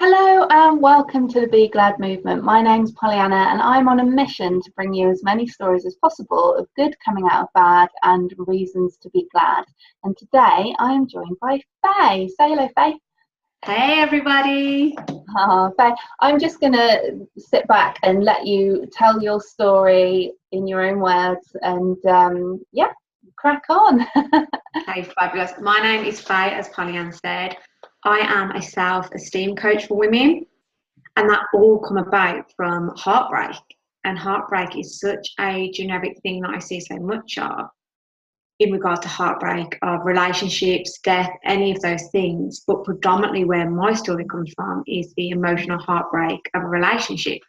Hello and welcome to the Be Glad movement. My name's Pollyanna and I'm on a mission to bring you as many stories as possible of good coming out of bad and reasons to be glad. And today I am joined by Fay. Say hello, Fay. Hey everybody! Fay, I'm just going to sit back and let you tell your story in your own words and crack on. Okay, fabulous. My name is Fay, as Pollyanna said. I am a self-esteem coach for women, and that all come about from heartbreak. And heartbreak is such a generic thing that I see so much of in regard to heartbreak of relationships, death, any of those things. But predominantly where my story comes from is the emotional heartbreak of a relationship,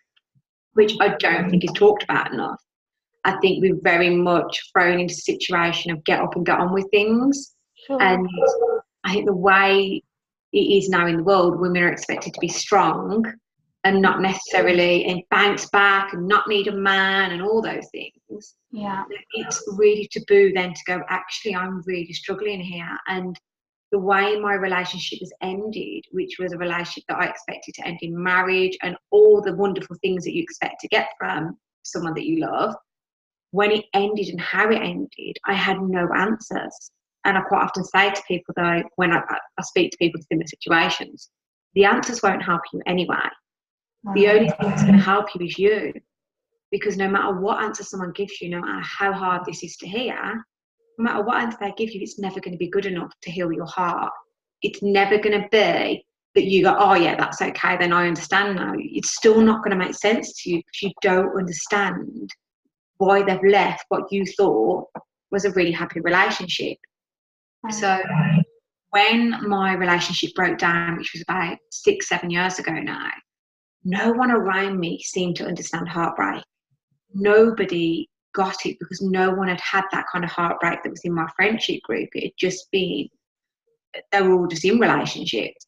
which I don't think is talked about enough. I think we're very much thrown into a situation of get up and get on with things. Sure. And I think the way it is now in the world, women are expected to be strong and not necessarily and bounce back and not need a man and all those things. Yeah. It's really taboo then to go, actually, I'm really struggling here. And the way my relationship has ended, which was a relationship that I expected to end in marriage and all the wonderful things that you expect to get from someone that you love, when it ended and how it ended, I had no answers. And I quite often say to people, though, when I speak to people in similar situations, the answers won't help you anyway. The only thing that's going to help you is you. Because no matter what answer someone gives you, no matter how hard this is to hear, no matter what answer they give you, it's never going to be good enough to heal your heart. It's never going to be that you go, oh yeah, that's okay, then I understand now. It's still not going to make sense to you because you don't understand why they've left what you thought was a really happy relationship. So when my relationship broke down, which was about 6-7 years ago now, no one around me seemed to understand heartbreak. Nobody got it because no one had had that kind of heartbreak that was in my friendship group. It had just been, they were all just in relationships.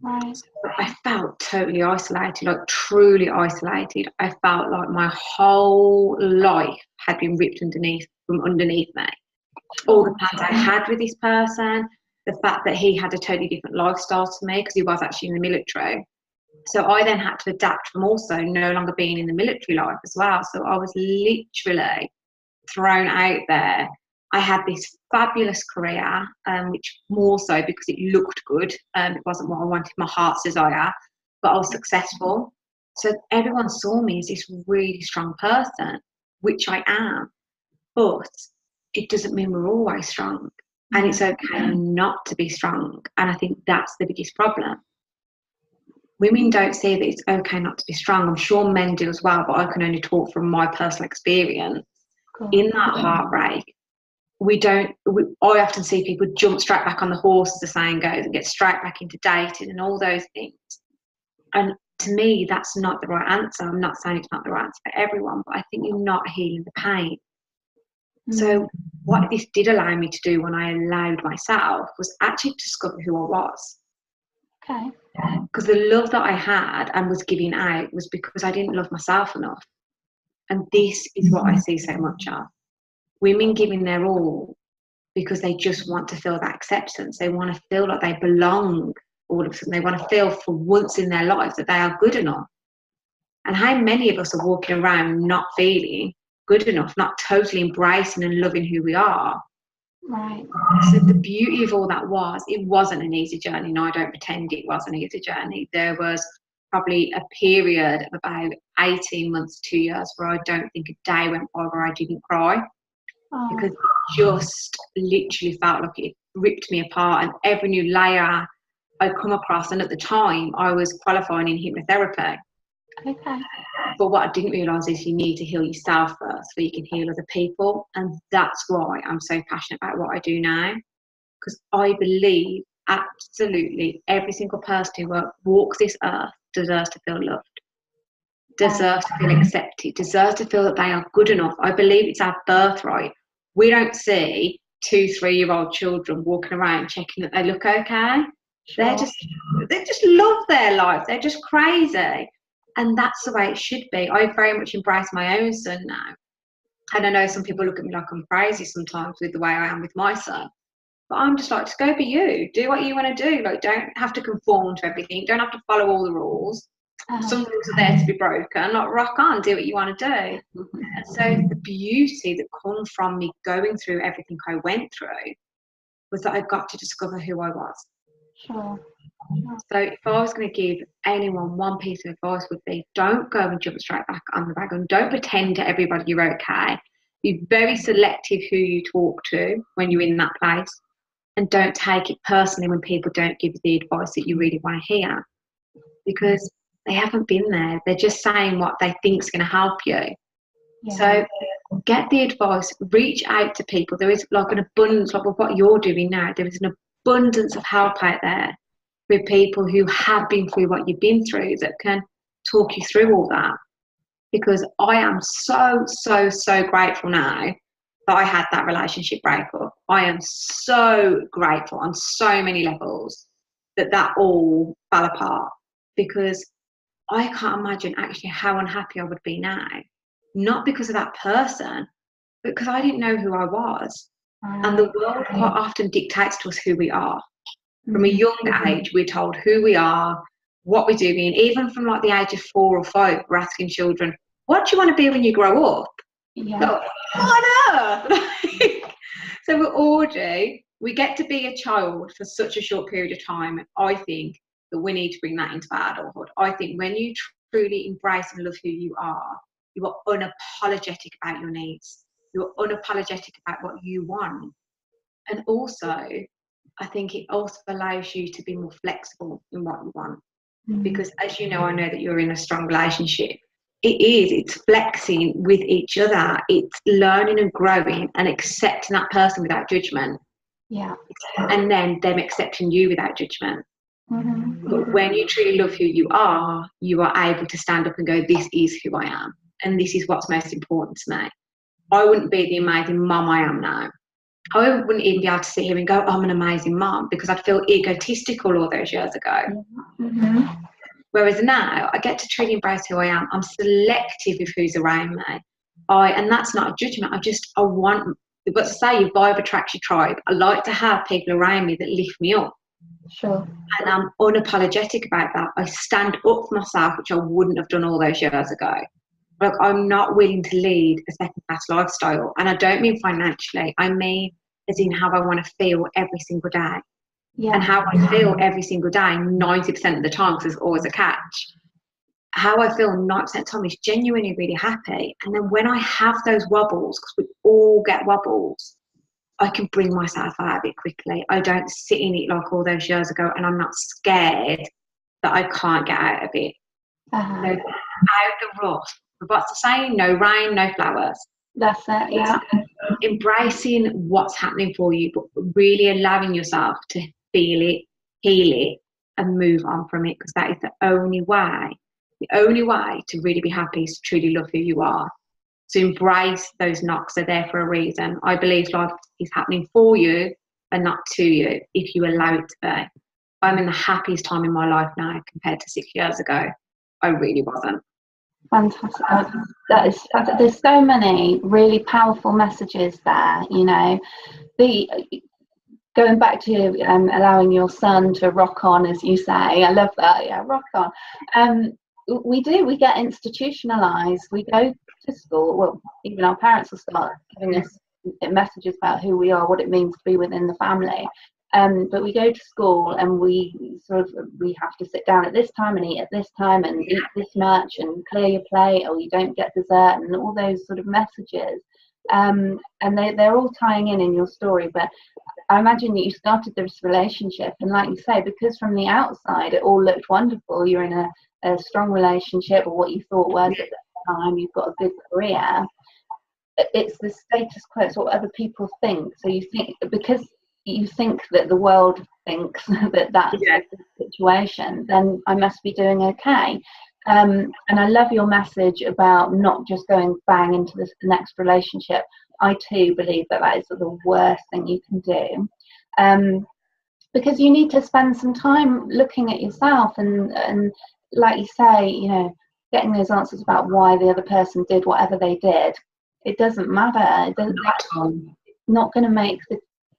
Right. So I felt totally isolated, like truly isolated. I felt like my whole life had been ripped from underneath me. All the plans I had with this person, the fact that he had a totally different lifestyle to me because he was actually in the military. So I then had to adapt from also no longer being in the military life as well. So I was literally thrown out there. I had this fabulous career, which more so because it looked good. It wasn't what I wanted, my heart's desire, but I was successful. So everyone saw me as this really strong person, which I am. But it doesn't mean we're always strong. And it's okay not to be strong. And I think that's the biggest problem. Women don't see that it's okay not to be strong. I'm sure men do as well, but I can only talk from my personal experience. Cool. In that heartbreak, I often see people jump straight back on the horse, as the saying goes, and get straight back into dating and all those things. And to me, that's not the right answer. I'm not saying it's not the right answer for everyone, but I think you're not healing the pain. So what this did allow me to do when I allowed myself was actually discover who I was. Okay. Because the love that I had and was giving out was because I didn't love myself enough. And this is what I see so much of. Women giving their all because they just want to feel that acceptance. They want to feel like they belong all of a sudden. They want to feel for once in their life that they are good enough. And how many of us are walking around not feeling good enough, not totally embracing and loving who we are? Right. So the beauty of all that it wasn't an easy journey. No, I don't pretend it was an easy journey. There was probably a period of about 18 months, 2 years, where I don't think a day went by where I didn't cry. Because it just literally felt like it ripped me apart, and every new layer I'd come across, and at the time I was qualifying in hypnotherapy. Okay. But what I didn't realise is you need to heal yourself first so you can heal other people. And that's why I'm so passionate about what I do now. Because I believe absolutely every single person who walks this earth deserves to feel loved, deserves to feel accepted, deserves to feel that they are good enough. I believe it's our birthright. We don't see 2-3-year-old children walking around checking that they look okay. Sure. They just love their life. They're just crazy. And that's the way it should be. I very much embrace my own son now. And I know some people look at me like I'm crazy sometimes with the way I am with my son. But I'm just like, just go be you. Do what you want to do. Like, don't have to conform to everything. Don't have to follow all the rules. Some rules are there to be broken. Like, rock on, do what you want to do. And so the beauty that comes from me going through everything I went through was that I got to discover who I was. Sure. So if I was going to give anyone one piece of advice, would be, don't go and jump straight back on the wagon. Don't pretend to everybody you're okay. Be very selective who you talk to when you're in that place. And don't take it personally when people don't give you the advice that you really want to hear, because they haven't been there. They're just saying what they think is going to help you. Yeah. So get the advice, reach out to people. There is like an abundance, like with what you're doing now, there is an abundance of help out there with people who have been through what you've been through that can talk you through all that. Because I am so grateful now that I had that relationship breakup. I am so grateful on so many levels that all fell apart, because I can't imagine actually how unhappy I would be now. Not because of that person, but because I didn't know who I was. And the world quite often dictates to us who we are. From a young age, we're told who we are, what we're doing. Even from like the age of 4 or 5, we're asking children, what do you want to be when you grow up? Yeah. So, what on earth? So we all do. We get to be a child for such a short period of time. I think that we need to bring that into our adulthood. I think when you truly embrace and love who you are unapologetic about your needs. You're unapologetic about what you want. And also, I think it also allows you to be more flexible in what you want. Because as you know, I know that you're in a strong relationship. It's flexing with each other. It's learning and growing and accepting that person without judgment. Yeah. And then them accepting you without judgment. But when you truly love who you are able to stand up and go, this is who I am. And this is what's most important to me. I wouldn't be the amazing mum I am now. I wouldn't even be able to sit here and go, I'm an amazing mum, because I'd feel egotistical all those years ago. Whereas now, I get to truly embrace who I am. I'm selective with who's around me. And that's not a judgment. I want, but to say your vibe attracts your tribe. I like to have people around me that lift me up. Sure. And I'm unapologetic about that. I stand up for myself, which I wouldn't have done all those years ago. Like, I'm not willing to lead a second-class lifestyle. And I don't mean financially. I mean as in how I want to feel every single day. Yeah. And how I feel every single day, 90% of the time, because there's always a catch. How I feel 90% of the time is genuinely really happy. And then when I have those wobbles, because we all get wobbles, I can bring myself out of it quickly. I don't sit in it like all those years ago, and I'm not scared that I can't get out of it. So out of the rut. What's the saying? No rain, no flowers. That's it, yeah. Embracing what's happening for you, but really allowing yourself to feel it, heal it, and move on from it, because that is the only way. The only way to really be happy is to truly love who you are. So embrace those knocks. They're there for a reason. I believe life is happening for you and not to you if you allow it to be. I'm in the happiest time in my life now compared to 6 years ago. I really wasn't. Fantastic. There's so many really powerful messages there, you know. Going back to allowing your son to rock on, as you say, I love that. Yeah, rock on. We get institutionalized. We go to school. Well, even our parents will start giving us messages about who we are, what it means to be within the family. But we go to school and we have to sit down at this time and eat at this time and eat this much and clear your plate, or you don't get dessert, and all those sort of messages. And they're all tying in your story. But I imagine that you started this relationship, and like you say, because from the outside it all looked wonderful. You're in a strong relationship, or what you thought was at the time. You've got a good career. It's the status quo. It's what other people think. So you think, because you think that the world thinks that's the situation, then I must be doing okay. And I love your message about not just going bang into the next relationship. I too believe that is the worst thing you can do, because you need to spend some time looking at yourself and like you say, you know, getting those answers about why the other person did whatever they did. It doesn't matter. That's not going to make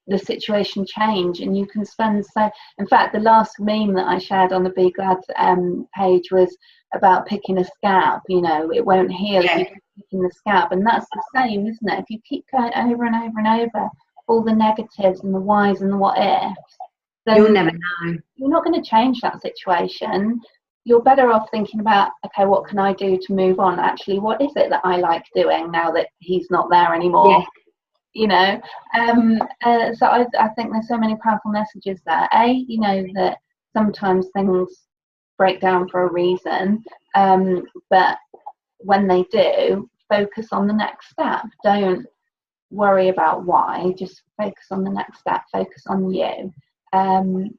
the situation change, and you can spend so. In fact, the last meme that I shared on the Be Glad page was about picking a scab. You know, it won't heal if you keep picking the scab, and that's the same, isn't it? If you keep going over and over and over all the negatives and the whys and the what ifs, then you'll never know. You're not going to change that situation. You're better off thinking about, okay, what can I do to move on? Actually, what is it that I like doing now that he's not there anymore? Yeah. You know, so I think there's so many powerful messages there. You know, that sometimes things break down for a reason, but when they do, focus on the next step. Don't worry about why, just focus on the next step, focus on you.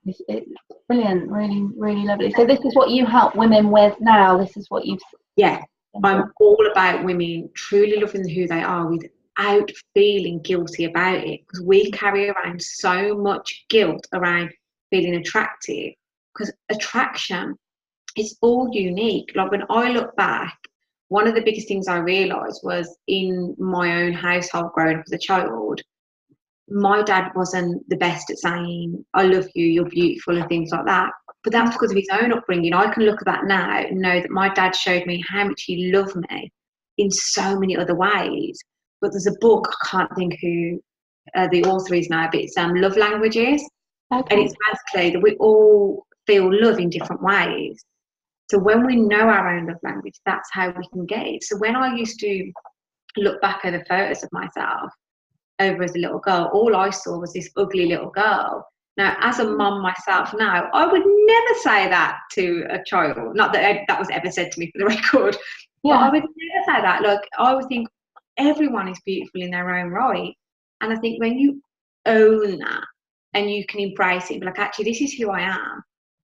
It's brilliant, really, really lovely. So this is what you help women with now. This is what you've. Yeah, I'm all about women truly loving who they are without feeling guilty about it, because we carry around so much guilt around feeling attractive, because attraction is all unique. Like when I look back, one of the biggest things I realised was in my own household growing up as a child, my dad wasn't the best at saying, I love you, you're beautiful, and things like that. But that's because of his own upbringing. I can look at that now and know that my dad showed me how much he loved me in so many other ways. But there's a book, I can't think who the author is now, but it's Love Languages. Okay. And it's basically that we all feel love in different ways. So when we know our own love language, that's how we can get it. So when I used to look back over photos of myself over as a little girl, all I saw was this ugly little girl. Now, as a mum myself now, I would never say that to a child. Not that that was ever said to me for the record, but I would never say that. Like, I would think everyone is beautiful in their own right. And I think when you own that and you can embrace it, like, actually, this is who I am,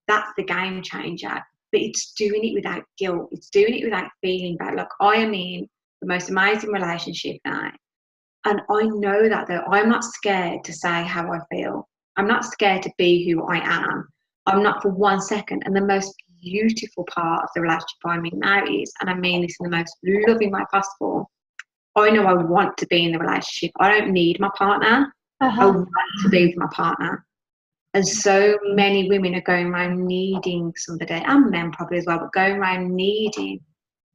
that's the game changer. But it's doing it without guilt. It's doing it without feeling bad. Like, I am in the most amazing relationship now. And I know that, though, I'm not scared to say how I feel. I'm not scared to be who I am. I'm not for 1 second. And the most beautiful part of the relationship I'm in now is, and I mean this in the most loving way possible, I know I want to be in the relationship. I don't need my partner. I want to be with my partner. And so many women are going around needing somebody, and men probably as well, but going around needing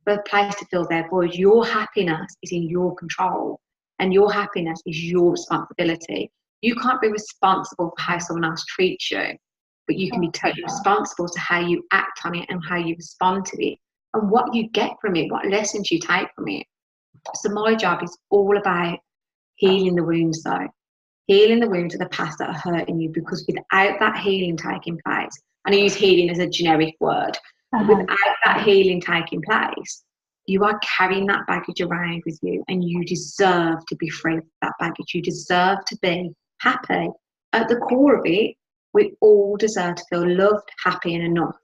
a place to fill their void. Your happiness is in your control, and your happiness is your responsibility. You can't be responsible for how someone else treats you, but you can be totally responsible to how you act on it and how you respond to it and what you get from it, what lessons you take from it. So my job is all about healing the wounds, though. Healing the wounds of the past that are hurting you, because without that healing taking place, and I use healing as a generic word, but without that healing taking place, you are carrying that baggage around with you, and you deserve to be free of that baggage. You deserve to be happy. At the core of it, we all deserve to feel loved, happy, and enough.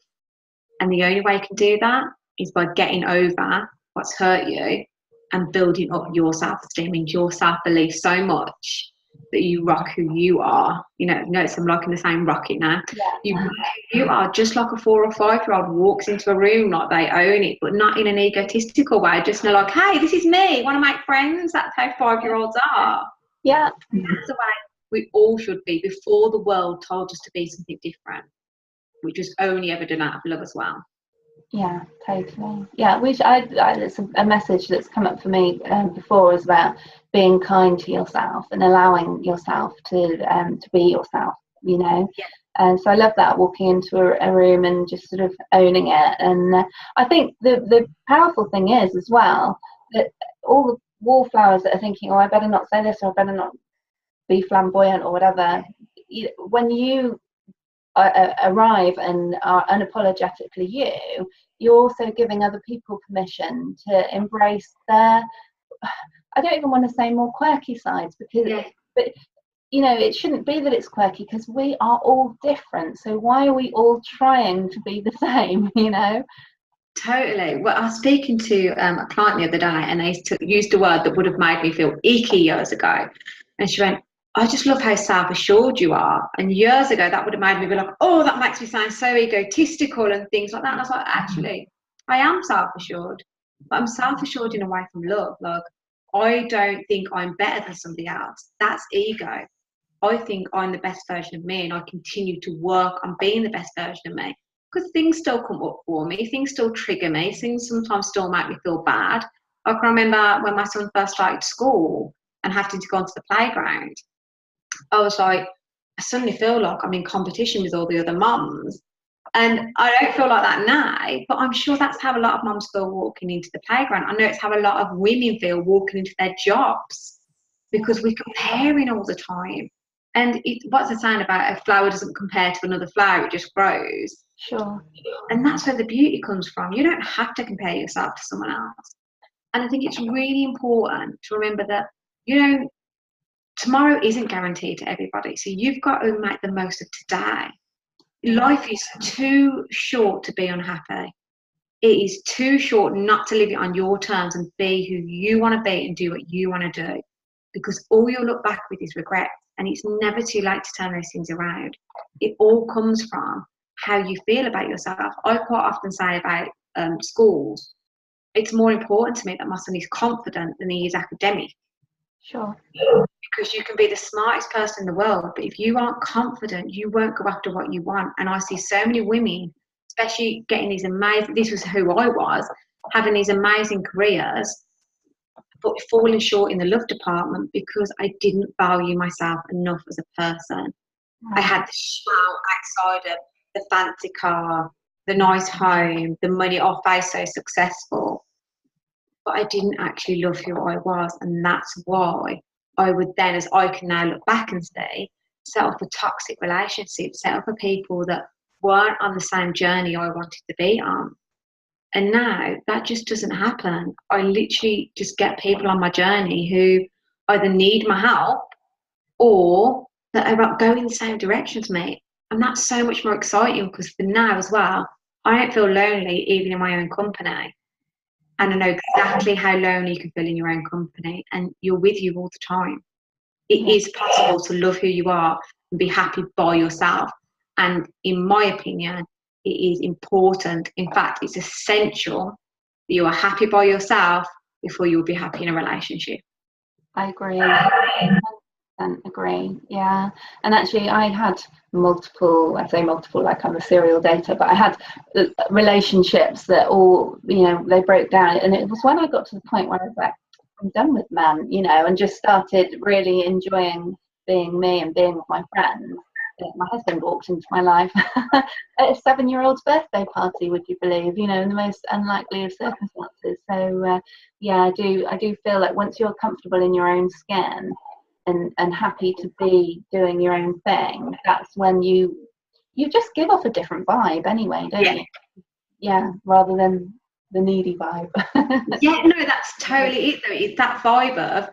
And the only way you can do that is by getting over what's hurt you and building up your self-esteem and your self-belief so much that you rock who you are. You know, notice I'm liking the same rocket now. You are just like a 4 or 5-year-old walks into a room like they own it, but not in an egotistical way. Just know, like, hey, this is me. Want to make friends? That's how 5-year-olds are. Yeah. That's the way we all should be before the world told us to be something different, which was only ever done out of love as well. Yeah, totally. Yeah, which it's a message that's come up for me before, is about being kind to yourself and allowing yourself to be yourself, you know. And so I love that, walking into a room and just sort of owning it. And I think the powerful thing is as well that all the wallflowers that are thinking, oh, I better not say this, or I better not be flamboyant or whatever, when you arrive and are unapologetically you're also giving other people permission to embrace their, I don't even want to say more quirky sides, because but you know, it shouldn't be that it's quirky, because we are all different. So why are we all trying to be the same, you know? Totally. Well, I was speaking to a client the other day, and they used a word that would have made me feel icky years ago. And she went, I just love how self-assured you are. And years ago, that would have made me be like, oh, that makes me sound so egotistical and things like that. And I was like, actually, I am self-assured, but I'm self-assured in a way from love. Like, I don't think I'm better than somebody else. That's ego. I think I'm the best version of me, and I continue to work on being the best version of me, because things still come up for me, things still trigger me, things sometimes still make me feel bad. I can remember when my son first started school and having to go onto the playground, I was like, I suddenly feel like I'm in competition with all the other mums. And I don't feel like that now, but I'm sure that's how a lot of mums feel walking into the playground. I know it's how a lot of women feel walking into their jobs, because we're comparing all the time. And what's the saying about a flower doesn't compare to another flower, it just grows. Sure. And that's where the beauty comes from. You don't have to compare yourself to someone else. And I think it's really important to remember that, you know, tomorrow isn't guaranteed to everybody. So you've got to make the most of today. Life is too short to be unhappy. It is too short not to live it on your terms and be who you want to be and do what you want to do. Because all you'll look back with is regret. And it's never too late to turn those things around. It all comes from how you feel about yourself. I quite often say about schools, it's more important to me that my son is confident than he is academic. Sure. Because you can be the smartest person in the world, but if you aren't confident, you won't go after what you want. And I see so many women, especially getting these amazing, this was who I was, having these amazing careers, but falling short in the love department because I didn't value myself enough as a person. I had the shout outside of the fancy car, the nice home, the money off, I so successful. But I didn't actually love who I was. And that's why I would then, as I can now look back and say, set up a toxic relationship, set up a people that weren't on the same journey I wanted to be on. And now that just doesn't happen. I literally just get people on my journey who either need my help or that are going the same direction as me. And that's so much more exciting, because for now as well, I don't feel lonely even in my own company. And I know exactly how lonely you can feel in your own company, and you're with you all the time. It is possible to love who you are and be happy by yourself. And in my opinion, it is important. In fact, it's essential that you are happy by yourself before you'll be happy in a relationship. I agree. 100% agree. Yeah. And actually, I had multiple, I say multiple like I'm a serial dater, but I had relationships that all, you know, they broke down. And it was when I got to the point where I was like, I'm done with men, you know, and just started really enjoying being me and being with my friends. My husband walked into my life at a 7-year-old's birthday party, would you believe, you know, in the most unlikely of circumstances. So yeah, I do feel like once you're comfortable in your own skin and happy to be doing your own thing, that's when you just give off a different vibe anyway, don't you? Yeah, rather than the needy vibe. Yeah, no, that's totally it though. It's that vibe of,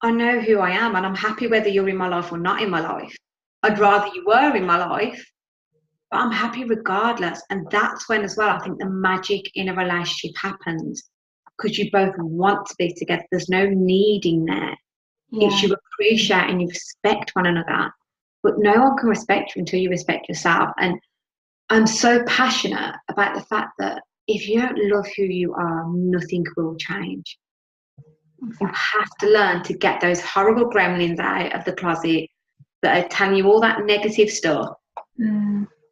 I know who I am and I'm happy whether you're in my life or not in my life. I'd rather you were in my life, but I'm happy regardless. And that's when as well I think the magic in a relationship happens, because you both want to be together. There's no needing there. Yeah. It's you appreciate and you respect one another. But no one can respect you until you respect yourself. And I'm so passionate about the fact that if you don't love who you are, nothing will change. You have to learn to get those horrible gremlins out of the closet that are telling you all that negative stuff.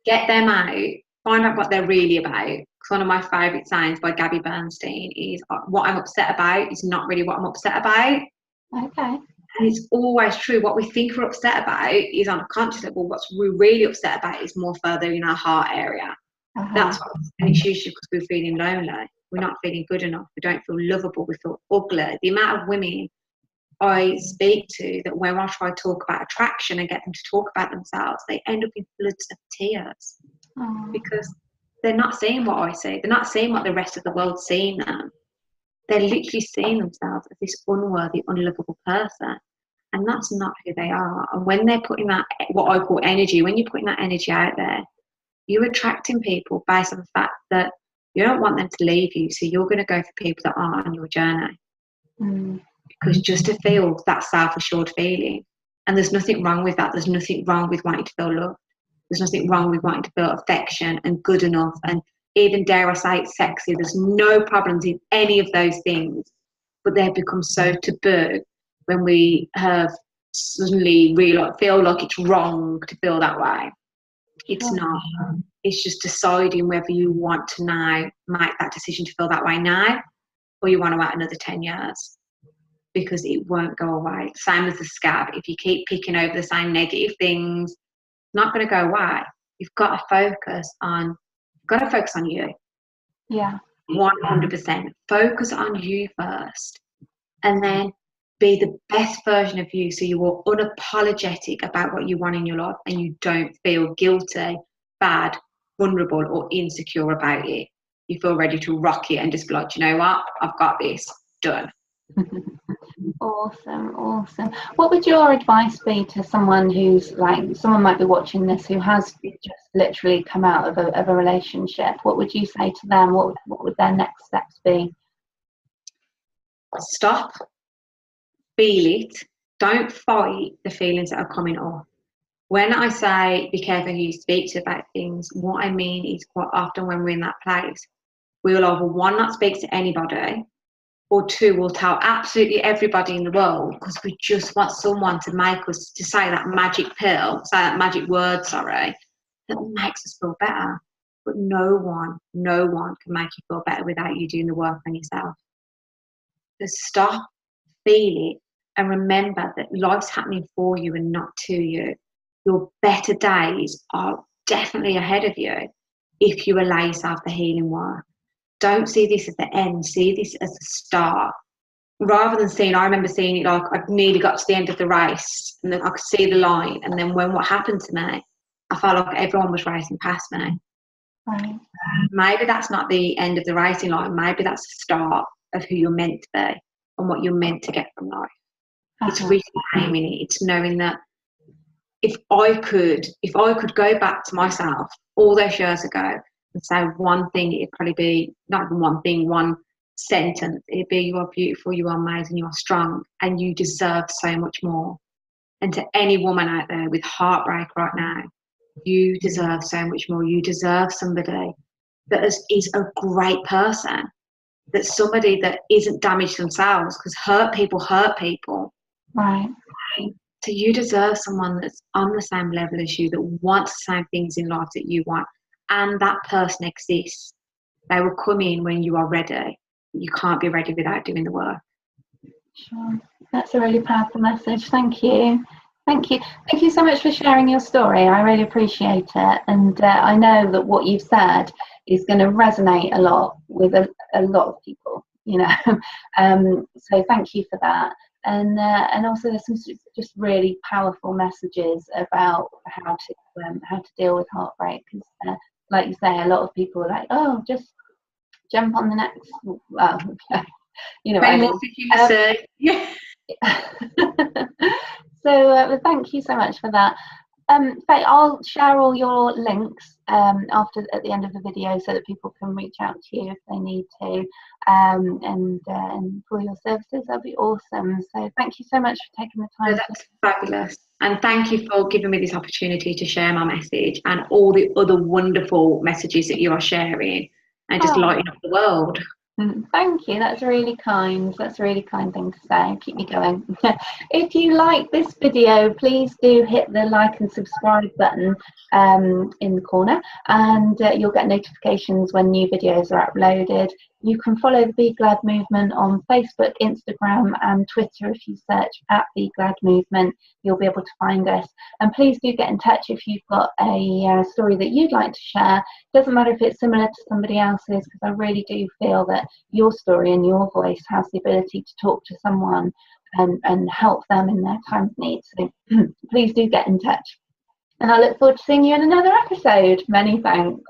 Get them out, find out what they're really about. Because one of my favourite sayings by Gabby Bernstein is, what I'm upset about is not really what I'm upset about. Okay. And it's always true. What we think we're upset about is on a conscious level. What we're really upset about is more further in our heart area. That's what, and it's usually because we're feeling lonely. We're not feeling good enough. We don't feel lovable. We feel ugly. The amount of women I speak to that when I try to talk about attraction and get them to talk about themselves, they end up in floods of tears because they're not seeing what I see. They're not seeing what the rest of the world's seeing them. They're literally seeing themselves as this unworthy, unlovable person. And that's not who they are. And when they're putting that, what I call energy, when you're putting that energy out there, you're attracting people based on the fact that you don't want them to leave you. So you're going to go for people that are on your journey. Because just to feel that self-assured feeling, and there's nothing wrong with that. There's nothing wrong with wanting to feel loved. There's nothing wrong with wanting to feel affection and good enough, and even, dare I say it, sexy. There's no problems in any of those things, but they've become so taboo when we have suddenly feel like it's wrong to feel that way. It's not. It's just deciding whether you want to now make that decision to feel that way now, or you want to wait another 10 years, because it won't go away. Same as the scab. If you keep picking over the same negative things, it's not going to go away. You've got to focus on you. Yeah. 100%. Focus on you first, and then be the best version of you, so you are unapologetic about what you want in your life, and you don't feel guilty, bad, vulnerable, or insecure about it. You feel ready to rock it and just be like, you know what, I've got this, done. Awesome. What would your advice be to someone who's like, someone might be watching this who has just literally come out of a relationship? What would you say to them? What would their next steps be? Stop. Feel it. Don't fight the feelings that are coming up. When I say be careful who you speak to about things, what I mean is quite often when we're in that place, we will either, one, not speak to anybody, or two, we'll tell absolutely everybody in the world, because we just want someone to make us, to say that magic pill, say that magic word, that makes us feel better. But no one can make you feel better without you doing the work on yourself. So stop, feel it, and remember that life's happening for you and not to you. Your better days are definitely ahead of you if you allow yourself the healing work. Don't see this as the end, see this as the start. Rather than I remember seeing it like I nearly got to the end of the race and then I could see the line, and then when what happened to me, I felt like everyone was racing past me. Right. Maybe that's not the end of the racing line, maybe that's the start of who you're meant to be and what you're meant to get from life. It's reclaiming it. It's knowing that if I could go back to myself all those years ago and say one thing, it'd probably be not even one thing, one sentence. It'd be, you are beautiful, you are amazing, you are strong, and you deserve so much more. And to any woman out there with heartbreak right now, you deserve so much more. You deserve somebody that is a great person, that's somebody that isn't damaged themselves, because hurt people. Right. So you deserve someone that's on the same level as you, that wants the same things in life that you want, and that person exists. They will come in when you are ready. You can't be ready without doing the work. Sure. That's a really powerful message. Thank you so much for sharing your story. I really appreciate it, and I know that what you've said is going to resonate a lot with a lot of people, so thank you for that. And also there's some just really powerful messages about how to deal with heartbreak, because like you say, a lot of people are like, oh, just jump on the next, well, So thank you so much for that. Faye, I'll share all your links at the end of the video, so that people can reach out to you if they need to, and for your services. That'll be awesome. So thank you so much for taking the time. That's fabulous, and thank you for giving me this opportunity to share my message and all the other wonderful messages that you are sharing, and just lighting up the world. Thank you. That's really kind. That's a really kind thing to say. Keep me going. If you like this video, please do hit the like and subscribe button in the corner, and you'll get notifications when new videos are uploaded. You can follow the Be Glad Movement on Facebook, Instagram and Twitter. If you search at Be Glad Movement, you'll be able to find us. And please do get in touch if you've got a story that you'd like to share. Doesn't matter if it's similar to somebody else's, because I really do feel that your story and your voice has the ability to talk to someone and help them in their time of need. So please do get in touch. And I look forward to seeing you in another episode. Many thanks.